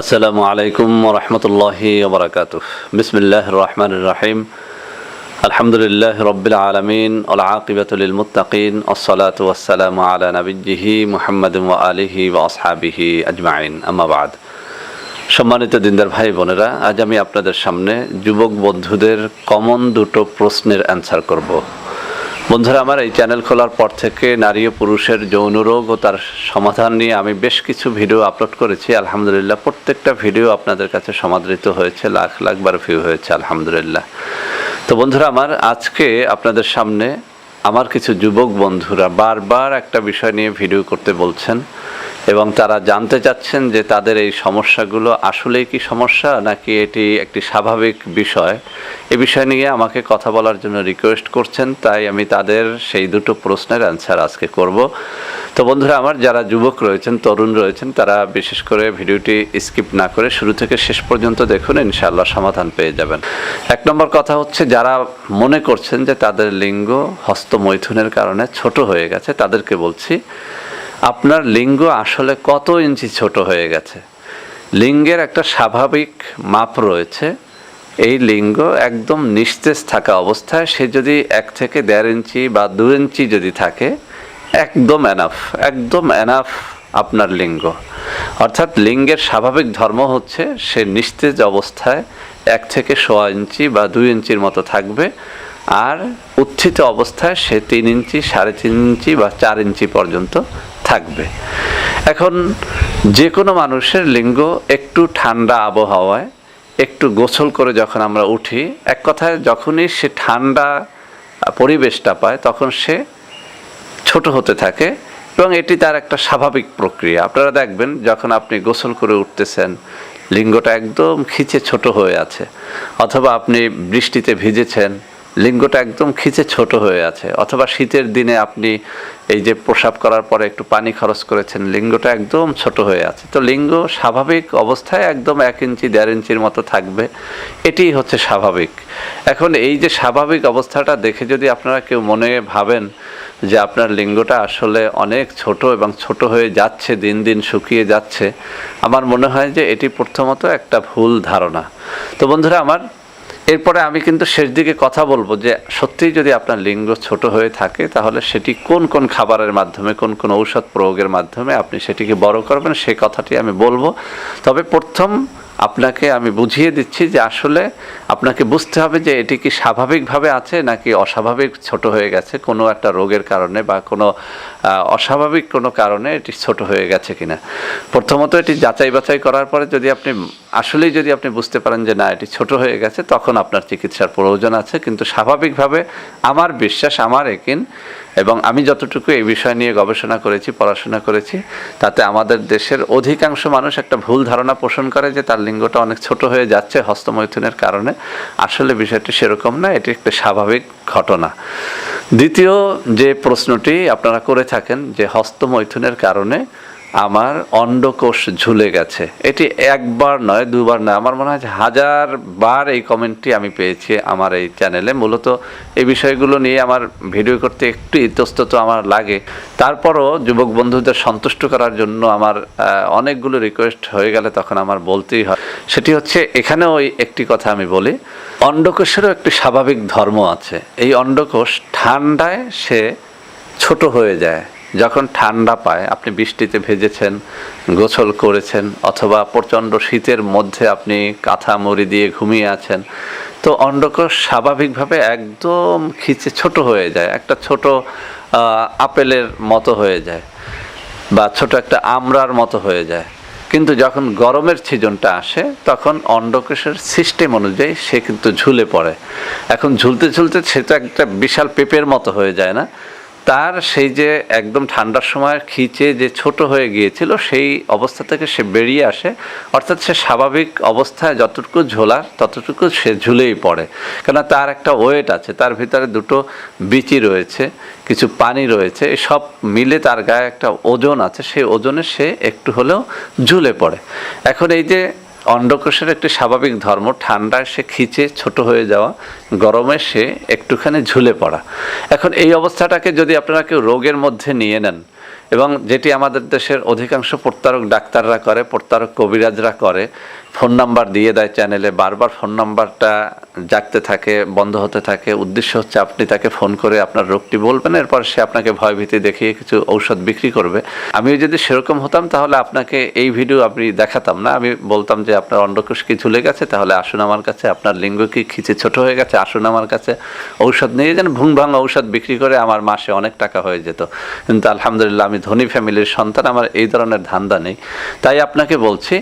আসসালামু আলাইকুম ওরহমতুল্লাহি ওবরাকাতুহ। বিসমিল্লাহির রহমানির রহিম। আলহামদুলিল্লাহি রাব্বিল আলামিন ওয়াল আকিবাতু লিল মুত্তাকিন ওয়াসসালাতু ওয়াসসালামু আলা নাবিয়্যিহি মুহাম্মাদিন ওয়া আলিহি ওয়া আসহাবিহি আজমাইন। আম্মা বাদ। সম্মানিত দিনদার ভাই বোনেরা, আজ আমি আপনাদের সামনে যুবক বন্ধুদের কমন দুটো প্রশ্নের অ্যান্সার করব। বন্ধুরা, আমার এই চ্যানেল খোলার পর থেকে নারী ও পুরুষের যৌন রোগ ও তার সমাধান নিয়ে আমি বেশ কিছু ভিডিও আপলোড করেছি। আলহামদুলিল্লাহ, প্রত্যেকটা ভিডিও আপনাদের কাছে সমাদৃত হয়েছে, লাখ লাখ বার ভিউ হয়েছে আলহামদুলিল্লাহ। তো বন্ধুরা আমার, আজকে আপনাদের সামনে আমার কিছু যুবক বন্ধুরা বারবার একটা বিষয় নিয়ে ভিডিও করতে বলছেন এবং তারা জানতে চাচ্ছেন যে তাদের এই সমস্যাগুলো আসলেই কি সমস্যা নাকি এটি একটি স্বাভাবিক বিষয়। এ বিষয় নিয়ে আমাকে কথা বলার জন্য রিকোয়েস্ট করছেন, তাই আমি তাদের সেই দুটো প্রশ্নের অ্যান্সার আজকে করব। তো বন্ধুরা আমার, যারা যুবক রয়েছেন, তরুণ রয়েছেন, তারা বিশেষ করে ভিডিওটি স্কিপ না করে শুরু থেকে শেষ পর্যন্ত দেখুন, ইনশাআল্লাহ সমাধান পেয়ে যাবেন। এক নম্বর কথা হচ্ছে, যারা মনে করছেন যে তাদের লিঙ্গ হস্তমৈথুনের কারণে ছোট হয়ে গেছে, তাদেরকে বলছি আপনার লিঙ্গ আসলে কত ইঞ্চি ছোট হয়ে গেছে। লিঙ্গের একটা স্বাভাবিক মাপ রয়েছে। এই লিঙ্গ একদম নিস্তেজ থাকা অবস্থায় সে যদি 1 থেকে 1.5 ইঞ্চি বা 2 ইঞ্চি যদি থাকে, একদম এনাফ আপনার লিঙ্গ। অর্থাৎ লিঙ্গের স্বাভাবিক ধর্ম হচ্ছে সে নিস্তেজ অবস্থায় 1 থেকে 1.25 ইঞ্চি বা 2 ইঞ্চির মতো থাকবে, আর উত্থিত অবস্থায় সে 3 ইঞ্চি, 3.5 ইঞ্চি বা 4 ইঞ্চি পর্যন্ত থাকবে। এখন যে কোনো মানুষের লিঙ্গ একটু ঠান্ডা আবহাওয়ায় একটু গোসল করে যখন আমরা উঠি, এক কথায় যখনই সে ঠান্ডা পরিবেশটা পায় তখন সে ছোট হতে থাকে এবং এটি তার একটা স্বাভাবিক প্রক্রিয়া। আপনারা দেখবেন যখন আপনি গোসল করে উঠতেছেন লিঙ্গটা একদম খিচে ছোট হয়ে আছে, অথবা আপনি বৃষ্টিতে ভিজেছেন লিঙ্গটা একদম খিচে ছোট হয়ে আছে, অথবা শীতের দিনে আপনি এই যে প্রসাব করার পরে একটু পানি খরচ করেছেন লিঙ্গটা একদম ছোট হয়ে আছে। তো লিঙ্গ স্বাভাবিক অবস্থায় একদম 1 ইঞ্চি 1.5 ইঞ্চির মতো থাকবে, এটি হচ্ছে স্বাভাবিক। এখন এই যে স্বাভাবিক অবস্থাটা দেখে যদি আপনারা কেউ মনে ভাবেন যে আপনার লিঙ্গটা আসলে অনেক ছোট এবং ছোট হয়ে যাচ্ছে, দিন দিন শুকিয়ে যাচ্ছে, আমার মনে হয় যে এটি প্রথমত একটা ভুল ধারণা। তো বন্ধুরা আমার, এরপরে আমি কিন্তু শেষ দিকে কথা বলবো যে সত্যিই যদি আপনার লিঙ্গ ছোট হয়ে থাকে তাহলে সেটি কোন কোন খাবারের মাধ্যমে, কোন কোন ঔষধ প্রয়োগের মাধ্যমে আপনি সেটিকে বড় করবেন, সেই কথাটি আমি বলবো। তবে প্রথম আপনাকে আমি বুঝিয়ে দিচ্ছি যে আসলে আপনাকে বুঝতে হবে যে এটি কি স্বাভাবিকভাবে আছে নাকি অস্বাভাবিক ছোট হয়ে গেছে কোনো একটা রোগের কারণে বা কোনো অস্বাভাবিক কোনো কারণে এটি ছোট হয়ে গেছে কিনা। প্রথমত এটি যাচাই বাছাই করার পরে যদি আপনি বুঝতে পারেন যে না এটি ছোট হয়ে গেছে, তখন আপনার চিকিৎসার প্রয়োজন আছে। কিন্তু স্বাভাবিকভাবে আমার বিশ্বাস, আমার একিন, এবং আমি যতটুকু এই বিষয় নিয়ে গবেষণা করেছি, পড়াশোনা করেছি, তাতে আমাদের দেশের অধিকাংশ মানুষ একটা ভুল ধারণা পোষণ করে যে তার লিঙ্গটা অনেক ছোট হয়ে যাচ্ছে হস্তমৈথুনের কারণে। আসলে বিষয়টি সেরকম না, এটি একটা স্বাভাবিক ঘটনা। দ্বিতীয় যে প্রশ্নটি আপনারা করে থাকেন যে হস্তমৈথুনের কারণে আমার অন্ডকোষ ঝুলে গেছে, এটি একবার নয়, দুবার নয়, আমার মনে হয় 1000 বার এই কমেন্টটি আমি পেয়েছি আমার এই চ্যানেলে। মূলত এই বিষয়গুলো নিয়ে আমার ভিডিও করতে একটু ইতস্তত আমার লাগে, তারপরও যুবক বন্ধুদের সন্তুষ্ট করার জন্য আমার অনেকগুলো রিকোয়েস্ট হয়ে গেলে তখন আমার বলতেই হয়। সেটি হচ্ছে, এখানেও একটি কথা আমি বলি, অন্ডকোষেরও একটি স্বাভাবিক ধর্ম আছে। এই অন্ডকোষ ঠান্ডায় সে ছোট হয়ে যায়। যখন ঠান্ডা পায়, আপনি বৃষ্টিতে ভেজেছেন, গোসল করেছেন, অথবা প্রচণ্ড শীতের মধ্যে আপনি কাঁথা মুড়ি দিয়ে ঘুমিয়ে আছেন, তো অন্ডকোষ স্বাভাবিকভাবে একদম খিচে ছোট হয়ে যায়, একটা ছোট আপেলের মতো হয়ে যায় বা ছোট একটা আমড়ার মতো হয়ে যায়। কিন্তু যখন গরমের সিজনটা আসে তখন অন্ডকোষের সিস্টেম অনুযায়ী সে কিন্তু ঝুলে পড়ে। এখন ঝুলতে ঝুলতে সে তো একটা বিশাল পেঁপের মতো হয়ে যায় না, তার সেই যে একদম ঠান্ডার সময় খিচে যে ছোট হয়ে গিয়েছিল সেই অবস্থা থেকে সে বেরিয়ে আসে। অর্থাৎ সে স্বাভাবিক অবস্থায় যতটুকু ঝোলার ততটুকু সে ঝুলেই পড়ে, কেননা তার একটা ওয়েট আছে, তার ভিতরে দুটো বিচি রয়েছে, কিছু পানি রয়েছে, সব মিলে তার গায়ে একটা ওজন আছে, সেই ওজনে সে একটু হলেও ঝুলে পড়ে। এখন এই যে অন্ডকোষের একটি স্বাভাবিক ধর্ম, ঠান্ডায় সে খিচে ছোট হয়ে যাওয়া, গরমে সে একটুখানি ঝুলে পড়া। এখন এই অবস্থাটাকে যদি আপনারা কেউ রোগের মধ্যে নিয়ে নেন এবং যেটি আমাদের দেশের অধিকাংশ প্রতারক ডাক্তাররা করে, প্রতারক কবিরাজরা করে, ফোন নাম্বার দিয়ে দেয় চ্যানেলে, বারবার ফোন নাম্বারটা জাগতে থাকে, বন্ধ হতে থাকে। উদ্দেশ্য হচ্ছে আপনি তাকে ফোন করে আপনার রোগটি বলবেন, এরপর সে আপনাকে ভয়ভীতি দেখিয়ে কিছু ঔষধ বিক্রি করবে। আমিও যদি সেরকম হতাম তাহলে আপনাকে এই ভিডিও আমি দেখাতাম না। আমি বলতাম যে আপনার অন্ডকোষ কি ঝুলে গেছে, তাহলে আসুন আমার কাছে। আপনার লিঙ্গ কি খিচে ছোট হয়ে গেছে, আসুন আমার কাছে, ঔষধ নিয়ে যান। ভুং ভাং ঔষধ বিক্রি করে আমার মাসে অনেক টাকা হয়ে যেত। কিন্তু আলহামদুলিল্লাহ আমি ধনী ফ্যামিলির সন্তান, আমার এই ধরনের ধান্দা নেই। তাই আপনাকে বলছি,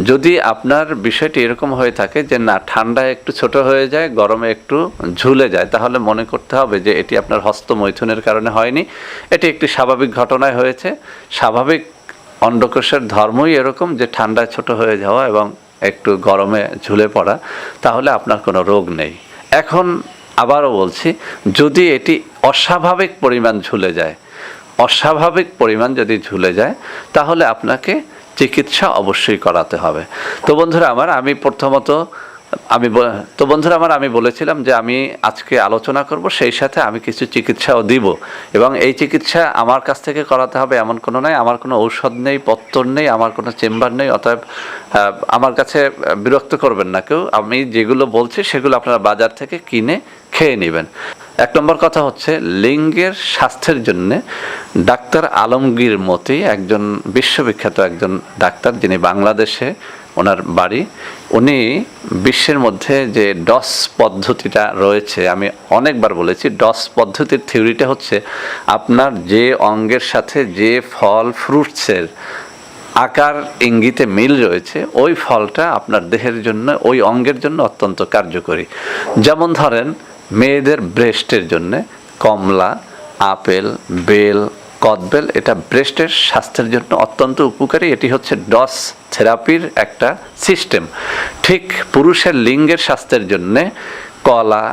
যদি আপনার বিষয়টি এরকম হয়ে থাকে যে না, ঠান্ডায় একটু ছোট হয়ে যায়, গরমে একটু ঝুলে যায়, তাহলে মনে করতে হবে যে এটি আপনার হস্তমৈথুনের কারণে হয়নি, এটি একটি স্বাভাবিক ঘটনায় হয়েছে। স্বাভাবিক অন্ডকোষের ধর্মই এরকম যে ঠান্ডায় ছোট হয়ে যাওয়া এবং একটু গরমে ঝুলে পড়া, তাহলে আপনার কোনো রোগ নেই। এখন আবারও বলছি, যদি এটি অস্বাভাবিক পরিমাণ ঝুলে যায়, অস্বাভাবিক পরিমাণ যদি ঝুলে যায়, তাহলে আপনাকে চিকিৎসা অবশ্যই করাতে হবে। তো বন্ধুরা আমার, আমি বলেছিলাম যে আমি আজকে আলোচনা করব, সেই সাথে আমি কিছু চিকিৎসাও দিব। এবং এই চিকিৎসা আমার কাছ থেকে করাতে হবে এমন কোনো নয়। আমার কোনো ঔষধ নেই, পত্তর নেই, আমার কোনো চেম্বার নেই। অতএব আমার কাছে বিরক্ত করবেন না কেউ। আমি যেগুলো বলছি সেগুলো আপনারা বাজার থেকে কিনে খেয়ে নেবেন। 1 নম্বর কথা হচ্ছে, লিঙ্গের স্বাস্থ্যের জন্য ডাক্তার আলমগীর মতি, একজন বিশ্ববিখ্যাত একজন ডাক্তার, যিনি বাংলাদেশে ওনার বাড়ি, উনি বিশ্বের মধ্যে যে ডস পদ্ধতিটা রয়েছে, আমি অনেকবার বলেছি, ডস পদ্ধতির থিওরিটা হচ্ছে আপনার যে অঙ্গের সাথে যে ফল ফ্রুটসের আকার ইঙ্গিতে মিল রয়েছে, ওই ফলটা আপনার দেহের জন্য, ওই অঙ্গের জন্য অত্যন্ত কার্যকরী। যেমন ধরেন, মেয়েদের ব্রেস্টের জন্য কমলা, আপেল, বেল, কদবেল, এটা ব্রেস্টের স্বাস্থ্যের জন্য অত্যন্ত উপকারী। এটি হচ্ছে ডস থেরাপির একটা সিস্টেম। ঠিক পুরুষের লিঙ্গের স্বাস্থ্যের জন্যে কলা,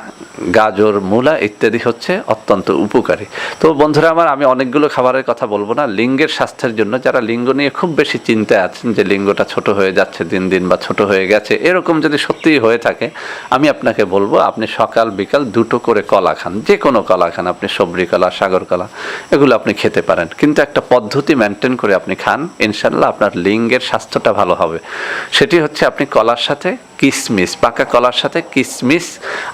গাজর, মূলা ইত্যাদি হচ্ছে অত্যন্ত উপকারী। তো বন্ধুরা আমার, আমি অনেকগুলো খাবারের কথা বলবো না। লিঙ্গের স্বাস্থ্যের জন্য যারা লিঙ্গ নিয়ে খুব বেশি চিন্তায় আছেন, যে লিঙ্গটা ছোট হয়ে যাচ্ছে দিন দিন বা ছোট হয়ে গেছে, এরকম যদি সত্যিই হয়ে থাকে, আমি আপনাকে বলবো আপনি সকাল বিকাল 2টো করে কলা খান। যে কোনো কলা খান, আপনি সবরি কলা, সাগর কলা, এগুলো আপনি খেতে পারেন, কিন্তু একটা পদ্ধতি মেনটেন করে আপনি খান। ইনশাল্লাহ আপনার লিঙ্গের স্বাস্থ্যটা ভালো হবে। সেটি হচ্ছে আপনি কলার সাথে কিশমিশ, পাকা কলার সাথে কিশমিশ,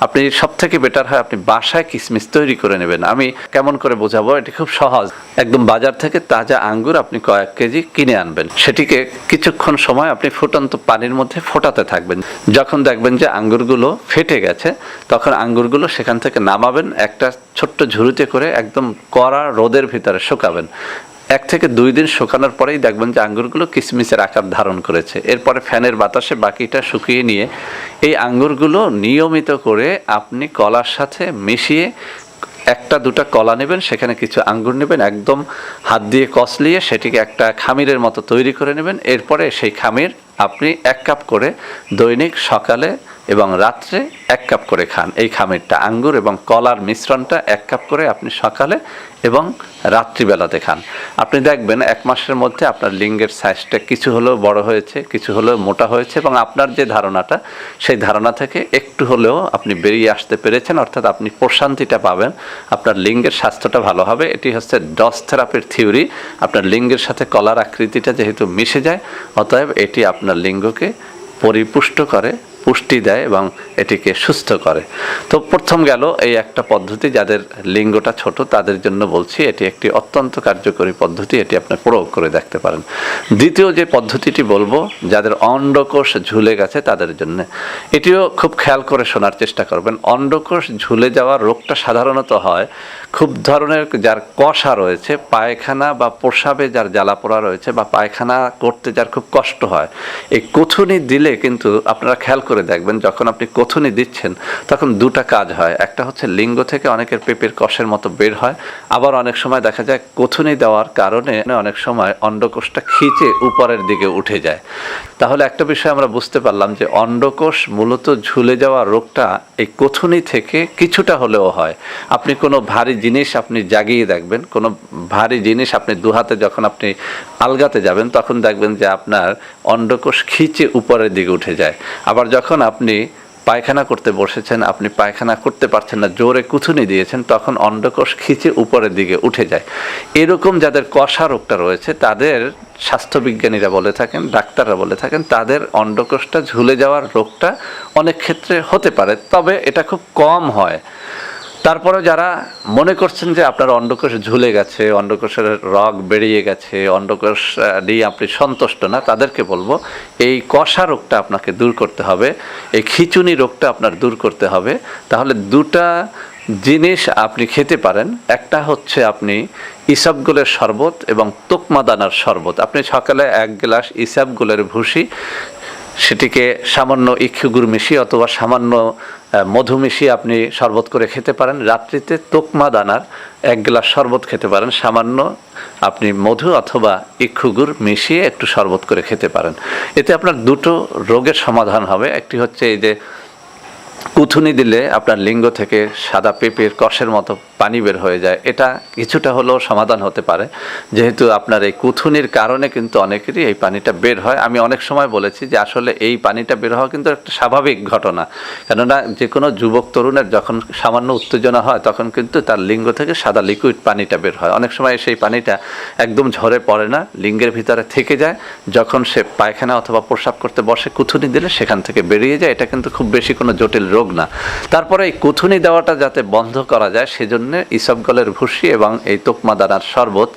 আপনি সব থেকে বেটার হয় আপনি বাসায় কিশমিশ তৈরি করে নেবেন। আমি কেমন করে বোঝাবো, এটি খুব সহজ। একদম বাজার থেকে তাজা আঙ্গুর আপনি কয়েক কেজি কিনে আনবেন, সেটিকে কিছুক্ষণ সময় আপনি ফুটন্ত পানির মধ্যে ফোটাতে থাকবেন। যখন দেখবেন যে আঙ্গুরগুলো ফেটে গেছে, তখন আঙ্গুরগুলো সেখান থেকে নামাবেন, একটা ছোট্ট ঝুড়িতে করে একদম কড়া রোদের ভিতরে শুকাবেন। 1 থেকে 2 দিন শুকানোর পরেই দেখবেন যে আঙ্গুরগুলো কিশমিশের আকার ধারণ করেছে। এরপরে ফ্যানের বাতাসে বাকিটা শুকিয়ে নিয়ে এই আঙ্গুরগুলো নিয়মিত করে আপনি কলার সাথে মিশিয়ে, 1টা 2টা কলা নেবেন, সেখানে কিছু আঙ্গুর নেবেন, একদম হাত দিয়ে কচলিয়ে সেটিকে একটা খামিরের মতো তৈরি করে নেবেন। এরপরে সেই খামির আপনি 1 কাপ করে দৈনিক সকালে এবং রাত্রে 1 কাপ করে খান। এই খামিরটা, আঙ্গুর এবং কলার মিশ্রণটা 1 কাপ করে আপনি সকালে এবং রাত্রিবেলাতে খান। আপনি দেখবেন 1 মাসের মধ্যে আপনার লিঙ্গের সাইজটা কিছু হলেও বড় হয়েছে, কিছু হলেও মোটা হয়েছে, এবং আপনার যে ধারণাটা, সেই ধারণা থেকে একটু হলেও আপনি বেরিয়ে আসতে পেরেছেন। অর্থাৎ আপনি প্রশান্তিটা পাবেন, আপনার লিঙ্গের স্বাস্থ্যটা ভালো হবে। এটি হচ্ছে ডস থেরাপির থিওরি। আপনার লিঙ্গের সাথে কলার আকৃতিটা যেহেতু মিশে যায়, অতএব এটি আপনার লিঙ্গকে পরিপুষ্ট করে, পুষ্টি দেয় এবং এটিকে সুস্থ করে। তো প্রথম গেল এই একটা পদ্ধতি, যাদের লিঙ্গটা ছোট তাদের জন্য বলছি, এটি একটি অত্যন্ত কার্যকরী পদ্ধতি, এটি আপনি প্রয়োগ করে দেখতে পারেন। দ্বিতীয় যে পদ্ধতিটি বলবো, যাদের অন্ডকোষ ঝুলে গেছে তাদের জন্য, এটিও খুব খেয়াল করে শোনার চেষ্টা করবেন। অন্ডকোষ ঝুলে যাওয়ার রোগটা সাধারণত হয় খুব ধরনের, যার কষা রয়েছে, পায়খানা বা প্রস্রাবে যার জ্বালাপোড়া রয়েছে, বা পায়খানা করতে যার খুব কষ্ট হয়, এই কথুনি দিলে কিন্তু আপনারা খেয়াল করে দেখবেন, যখন আপনি কথুনি দিচ্ছেন তখন 2টা কাজ হয়। একটা হচ্ছে লিঙ্গ থেকে অনেকের পেঁপের কষের মতো বের হয়, আবার অনেক সময় দেখা যায় কথুনি দেওয়ার কারণে অনেক সময় অন্ডকোষটা খিচে উপরের দিকে উঠে যায়। তাহলে একটা বিষয় আমরা বুঝতে পারলাম যে অন্ডকোষ মূলত ঝুলে যাওয়া রোগটা এই কথুনি থেকে কিছুটা হলেও হয়। আপনি কোনো ভারী জিনিস আপনি জাগিয়ে দেখবেন, কোনো ভারী জিনিস আপনি 2 হাতে যখন আপনি আলগাতে যাবেন, তখন দেখবেন যে আপনার অন্ডকোষ খিচে উপরের দিকে উঠে যায়। আবার যখন আপনি পায়খানা করতে বসেছেন, আপনি পায়খানা করতে পারছেন না, জোরে কুথুনি দিয়েছেন, তখন অন্ডকোষ খিচে উপরের দিকে উঠে যায়। এরকম যাদের কষা রোগটা রয়েছে তাদের স্বাস্থ্যবিজ্ঞানীরা বলে থাকেন, ডাক্তাররা বলে থাকেন, তাদের অন্ডকোষটা ঝুলে যাওয়ার রোগটা অনেক ক্ষেত্রে হতে পারে, তবে এটা খুব কম হয়। তারপরে যারা মনে করছেন যে আপনার অন্ডকোষ ঝুলে গেছে, অন্ডকোষের রগ বেরিয়ে গেছে, অন্ডকোষ দিয়ে আপনি সন্তুষ্ট না, তাদেরকে বলবো এই কষা রোগটা আপনাকে দূর করতে হবে, এই খিচুনি রোগটা আপনার দূর করতে হবে। তাহলে দুটা জিনিস আপনি খেতে পারেন। একটা হচ্ছে আপনি ইসবগুলের শরবত এবং তোকমা দানার শরবত। আপনি সকালে 1 গ্লাস ইসবগুলের ভুসি, সেটিকে সামান্য ইক্ষু গুড় মিশিয়ে অথবা সামান্য মধু মিশিয়ে আপনি শরবত করে খেতে পারেন। রাত্রিতে তোকমা দানার 1 গ্লাস শরবত খেতে পারেন, সামান্য আপনি মধু অথবা ইক্ষু গুড় মিশিয়ে একটু শরবত করে খেতে পারেন। এতে আপনার দুটো রোগের সমাধান হবে। একটি হচ্ছে এই যে কুথুনি দিলে আপনার লিঙ্গ থেকে সাদা পেঁপের কষের মতো পানি বের হয়ে যায়, এটা কিছুটা হলেও সমাধান হতে পারে, যেহেতু আপনার এই কুথুনির কারণে কিন্তু অনেকেরই এই পানিটা বের হয়। আমি অনেক সময় বলেছি যে আসলে এই পানিটা বের হওয়া কিন্তু একটা স্বাভাবিক ঘটনা, কেননা যে কোনো যুবক তরুণের যখন সামান্য উত্তেজনা হয় তখন কিন্তু তার লিঙ্গ থেকে সাদা লিকুইড পানিটা বের হয়। অনেক সময় সেই পানিটা একদম ঝরে পড়ে না, লিঙ্গের ভিতরে থেকে যায়, যখন সে পায়খানা অথবা প্রস্রাব করতে বসে কুথুনি দিলে সেখান থেকে বেরিয়ে যায়। এটা কিন্তু খুব বেশি কোনো জটিল রোগ না। তারপরে এই কুথুনি দেওয়াটা যাতে বন্ধ করা যায় সেজন্য ইসবগলের ভুসি এবং এই তোকমা দানার শরবত,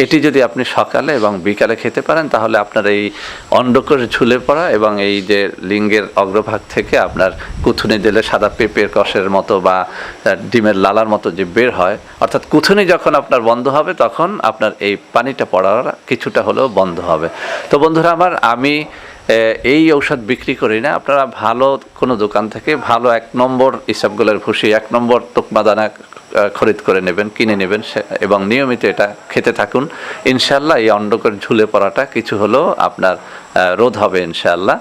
এটি যদি আপনি সকালে এবং বিকালে খেতে পারেন তাহলে আপনার এই অন্ডকোষ ঝুলে পড়া এবং এই যে লিঙ্গের অগ্রভাগ থেকে আপনার কুথুনি দিলে সাদা পেঁপের কষের মতো বা ডিমের লালার মতো যে বের হয়, অর্থাৎ কুথুনি যখন আপনার বন্ধ হবে তখন আপনার এই পানিটা পড়ার কিছুটা হলেও বন্ধ হবে। তো বন্ধুরা আমার, আমি এই ঔষধ বিক্রি করি না। আপনারা ভালো কোনো দোকান থেকে ভালো 1 নম্বর ইসবগুলের ভুসি, 1 নম্বর তোকমা দানা খরিদ করে নেবেন, কিনে নেবেন এবং নিয়মিত এটা খেতে থাকুন। ইনশাআল্লাহ এই অন্ডকোষ ঝুলে পড়াটা কিছু হলেও আপনার রোধ হবে ইনশাআল্লাহ।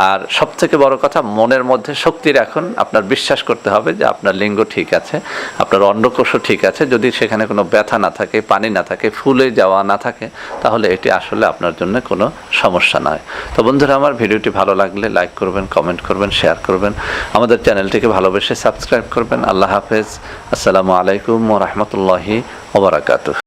আর সবথেকে বড় কথা, মনের মধ্যে শক্তি রাখুন, আপনার বিশ্বাস করতে হবে যে আপনার লিঙ্গ ঠিক আছে, আপনার অন্ডকোষও ঠিক আছে। যদি সেখানে কোনো ব্যথা না থাকে, পানি না থাকে, ফুলে যাওয়া না থাকে, তাহলে এটি আসলে আপনার জন্য কোনো সমস্যা নয়। তো বন্ধুরা আমার, ভিডিওটি ভালো লাগলে লাইক করবেন, কমেন্ট করবেন, শেয়ার করবেন, আমাদের চ্যানেলটিকে ভালোবেসে সাবস্ক্রাইব করবেন। আল্লাহ হাফেজ। আসসালামু আলাইকুম ওয়া রাহমাতুল্লাহি ওয়া বারাকাতুহু।